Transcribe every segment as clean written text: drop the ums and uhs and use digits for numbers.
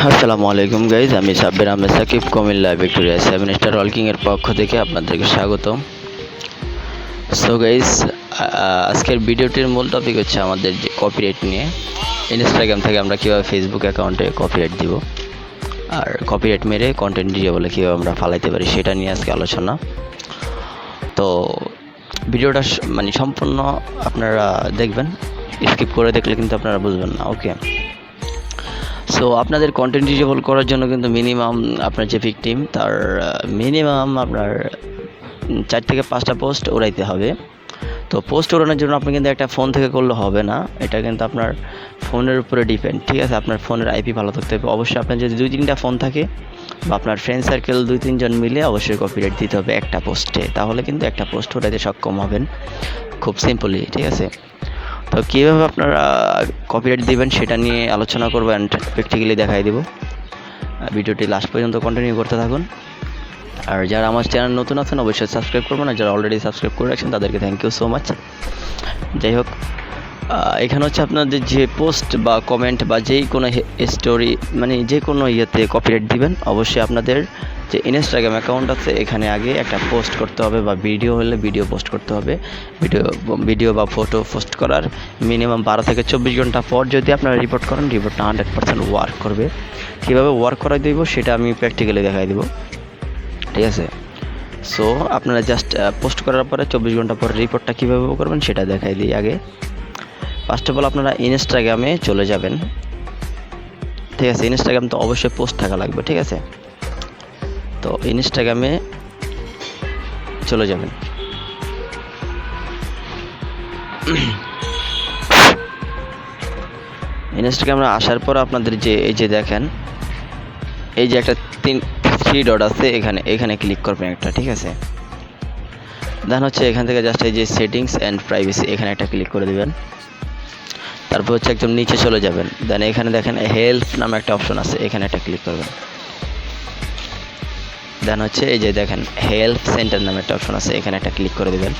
আসসালামু আলাইকুম গাইজ, আমি Sabbir Ahmed Sakib, Comilla Victoria 7 star working এর পক্ষ থেকে আপনাদেরকে স্বাগতম। সো গাইজ, আজকের ভিডিওটির মূল টপিক হচ্ছে আমাদের যে কপিরাইট নিয়ে। ইনস্টাগ্রাম থেকে আমরা কীভাবে ফেসবুক অ্যাকাউন্টে কপিরাইট দিব আর কপিরাইট মেরে কন্টেন্ট বলে কীভাবে আমরা ফালাইতে পারি সেটা নিয়ে আজকে আলোচনা। তো ভিডিওটা সম্পূর্ণ আপনারা দেখবেন, স্কিপ করে দেখলে কিন্তু আপনারা বুঝবেন না। ওকে, সো আপনাদের কন্টেন্ট ডিজেবল করার জন্য কিন্তু মিনিমাম আপনার যে ভিকটিম তার মিনিমাম আপনার 4 থেকে 5টা পোস্ট উড়াইতে হবে। তো পোস্ট উড়ানোর জন্য আপনি কিন্তু একটা ফোন থেকে করলে হবে না, এটা কিন্তু আপনার ফোনের উপরে ডিপেন্ড। ঠিক আছে, আপনার ফোনের আইপি ভালো থাকতে হবে। অবশ্যই আপনার যদি 2-3টা ফোন থাকে বা আপনার ফ্রেন্ড সার্কেল 2-3 জন মিলে অবশ্যই কপিরাইট দিতে হবে একটা পোস্টে, তাহলে কিন্তু একটা পোস্ট উঠাইতে সক্ষম হবেন খুব সিম্পলি। ঠিক আছে, তো কীভাবে আপনারা কপিরাইট দিবেন সেটা নিয়ে আলোচনা করবো অ্যান্ড প্র্যাকটিক্যালি দেখাই দিব। ভিডিওটি লাস্ট পর্যন্ত কন্টিনিউ করতে থাকুন। আর যারা আমার চ্যানেল নতুন আছেন অবশ্যই সাবস্ক্রাইব করবেন, আর যারা অলরেডি সাবস্ক্রাইব করে রাখছেন তাদেরকে থ্যাংক ইউ সো মাচ। যাই হোক, এখানে হচ্ছে আপনাদের যে পোস্ট বা কমেন্ট বা যেই কোনো স্টোরি যে কোনো ইয়েতে কপিরাইট দিবেন, অবশ্যই আপনাদের যে ইনস্টাগ্রাম অ্যাকাউন্ট আছে এখানে আগে একটা পোস্ট করতে হবে, বা ভিডিও হলে ভিডিও পোস্ট করতে হবে। ভিডিও বা ফটো পোস্ট করার মিনিমাম 12 থেকে 24 ঘন্টা পর যদি আপনারা রিপোর্ট করেন, রিপোর্টটা 100% ওয়ার্ক করবে। কীভাবে ওয়ার্ক করাই দেব সেটা আমি প্র্যাকটিক্যালি দেখাই দেবো। ঠিক আছে, সো আপনারা জাস্ট পোস্ট করার পরে 24 ঘন্টা পর রিপোর্টটা কীভাবে করবেন সেটা দেখাই দিই আগে। ফার্স্ট অফ অল আপনারা ইনস্টাগ্রামে চলে যাবেন। ঠিক আছে, ইনস্টাগ্রাম তো অবশ্যই পোস্ট থাকা লাগবে। ঠিক আছে, তো ইনস্টাগ্রামে চলে যাবেন। ইনস্টাগ্রামে আসার পর আপনাদের এই যে দেখেন, এই যে একটা 3 ডট আছে, এখানে ক্লিক করবেন একটা। ঠিক আছে, দেন হচ্ছে এখান থেকে জাস্ট এই যে সেটিংস অ্যান্ড প্রাইভেসি এখানে একটা ক্লিক করে দিবেন। তারপর হচ্ছে একদম নিচে চলে যাবেন, দেন এখানে দেখেন হেল্প নামে একটা অপশন আছে, এখানে একটা ক্লিক করবেন। দেন হচ্ছে এই যে দেখেন হেল্প সেন্টার নামে একটা অপশন আছে, এখানে একটা ক্লিক করে দিবেন।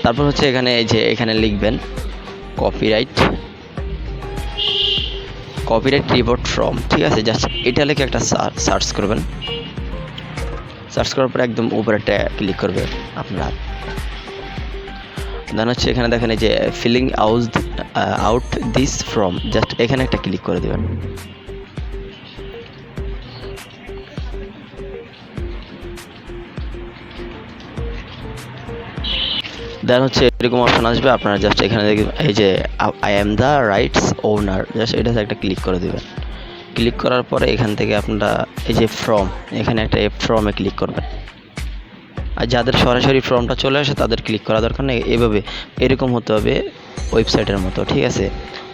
তারপর হচ্ছে এখানে লিখবেন কপিরাইট রিপোর্ট ফ্রম। ঠিক আছে, জাস্ট এটা লিখে একটা সার্চ করবেন। সার্চ করার পর একদম উপরে একটা ক্লিক করবে আপনারা। দেন হচ্ছে এখানে দেখেন এই যে filling out this form, just এখানে একটা ক্লিক করে দেবেন। দেন হচ্ছে এরকম অপশন আসবে, আপনারা জাস্ট এখানে এই যে I am the rights owner, just এটা একটা ক্লিক করে দেবেন। ক্লিক করার পরে এখান থেকে আপনারা এই যে ফর্ম, এখানে একটা ফর্মে ক্লিক করবেন। আর যাদের সরাসরি ফর্মটা চলে আসে তাদের ক্লিক করা দরকার নেই, এরকম হতে হবে ওয়েবসাইটের মতো। ঠিক আছে,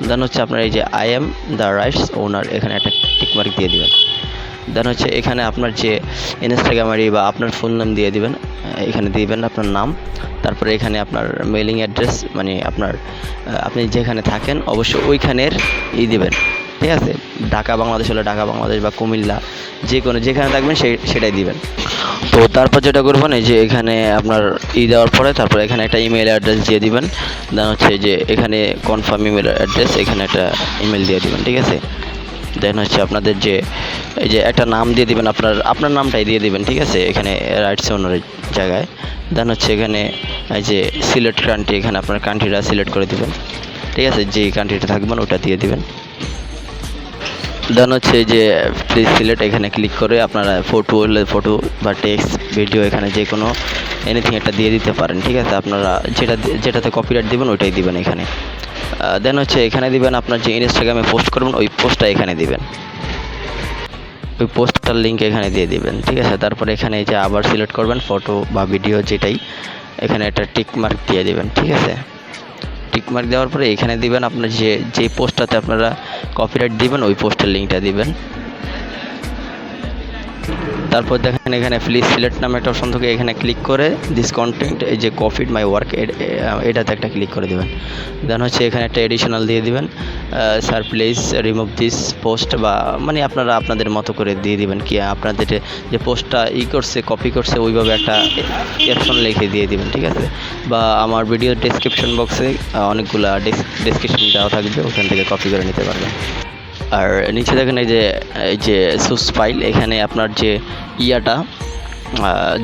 দেন হচ্ছে আপনার এই যে আই এম দ্য রাইটস ওনার এখানে একটা টিকমার্ক দিয়ে দিবেন। দেন হচ্ছে এখানে আপনার যে ইনস্টাগ্রাম আইডি বা আপনার ফুল নাম দিয়ে দিবেন, এখানে দিবেন আপনার নাম। তারপরে এখানে আপনার মেলিং অ্যাড্রেস, আপনি যেখানে থাকেন অবশ্যই ওইখানের দিবেন। ঠিক আছে, ঢাকা বাংলাদেশ হলে ঢাকা বাংলাদেশ বা কুমিল্লা যেখানে থাকবেন সেটাই দিবেন। তো তারপর যেটা করবেন, এই যে এখানে আপনার দেওয়ার পরে তারপর এখানে একটা ইমেল অ্যাড্রেস দিয়ে দিবেন। দেন হচ্ছে যে এখানে কনফার্ম ইমেল অ্যাড্রেস, এখানে একটা ইমেল দিয়ে দিবেন। ঠিক আছে, দেন হচ্ছে আপনাদের এই যে একটা নাম দিয়ে দিবেন, আপনার নামটাই দিয়ে দিবেন। ঠিক আছে, এখানে রাইটস ওনারের জায়গায়। দেন হচ্ছে এখানে এই যে সিলেক্ট কান্ট্রি, এখানে আপনার কান্ট্রিটা সিলেক্ট করে দিবেন। ঠিক আছে, যেই কান্ট্রিটা থাকবেন ওটা দিয়ে দিবেন। দেন হচ্ছে যে প্লিজ সিলেক্ট, এখানে ক্লিক করে আপনারা ফটো হলে ফটো বা টেক্সট ভিডিও এখানে যে কোনো এনিথিং একটা দিয়ে দিতে পারেন। ঠিক আছে, আপনারা যেটাতে কপিরাইট দিবেন ওইটাই দিবেন এখানে। দেন হচ্ছে এখানে দিবেন আপনার যে ইনস্টাগ্রামে পোস্ট করবেন ওই পোস্টটা এখানে দিবেন, ওই পোস্টটার লিঙ্ক এখানে দিয়ে দিবেন। ঠিক আছে, তারপরে এখানে এই যে আবার সিলেক্ট করবেন ফটো বা ভিডিও যেটাই, এখানে একটা টিক মার্ক দিয়ে দিবেন। ঠিক আছে, টিক মার্ক দেওয়ার পরে এখানে দিবেন আপনার যে পোস্টটাতে আপনারা কপিরাইট দিবেন ওই পোস্টের লিঙ্কটা দিবেন। তারপর দেখেন এখানে প্লিজ সিলেক্ট নামে একটা অপশন থাকে, এখানে ক্লিক করে দিস কন্টেন্ট এই যে কপিড মাই ওয়ার্ক এটাতে একটা ক্লিক করে দেবেন। দেন হচ্ছে এখানে একটা এডিশনাল দিয়ে দিবেন, sir please remove this post, বা মানে আপনারা আপনাদের মতো করে দিয়ে দিবেন কি আপনাদের যে পোস্টটা করছে কপি করছে ওইভাবে একটা ক্যাপশন লিখে দিয়ে দিবেন, ঠিক আছে। বা আমার ভিডিও ডেসক্রিপশন বক্সে অনেকগুলো ডেসক্রিপশন দেওয়া থাকবে, ওখান থেকে কপি করে নিতে পারবেন। আর নিচে দেখেন এই যে সোর্স ফাইল, এখানে আপনার যে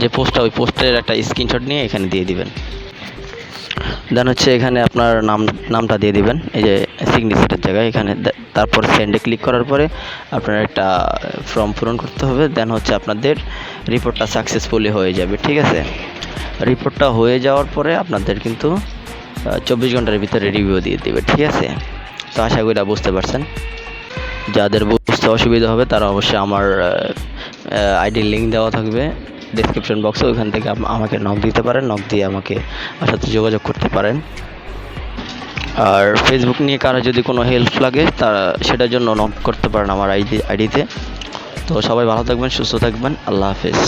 যে পোস্টটা ওই পোস্টের একটা স্ক্রিনশট নিয়ে এখানে দিয়ে দিবেন। দেন হচ্ছে এখানে আপনার নামটা দিয়ে দিবেন এই যে সিগনেচারের জায়গায় এখানে, তারপর সেন্ডে ক্লিক করার পরে আপনার একটা ফর্ম পূরণ করতে হবে। দেন হচ্ছে আপনাদের রিপোর্টটা সাকসেসফুলি হয়ে যাবে, ঠিক আছে। রিপোর্টটা হয়ে যাওয়ার পরে আপনাদের কিন্তু 24 ঘন্টার ভিতরে রিভিউ দিয়ে দেবে, ঠিক আছে। তো আশা করি বুঝতে পারছেন। যাদের বুঝতে অসুবিধা হবে তারা অবশ্যই আমার আইডির লিঙ্ক দেওয়া থাকবে ডেসক্রিপশন বক্সে, ওইখান থেকে আমাকে নক দিতে পারেন, নক দিয়ে আমাকে আমার সাথে যোগাযোগ করতে পারেন। আর ফেসবুক নিয়ে কারো যদি কোনো হেল্প লাগে তারা সেটার জন্য নক করতে পারেন আমার আইডিতে। তো সবাই ভালো থাকবেন, সুস্থ থাকবেন, আল্লাহ হাফেজ।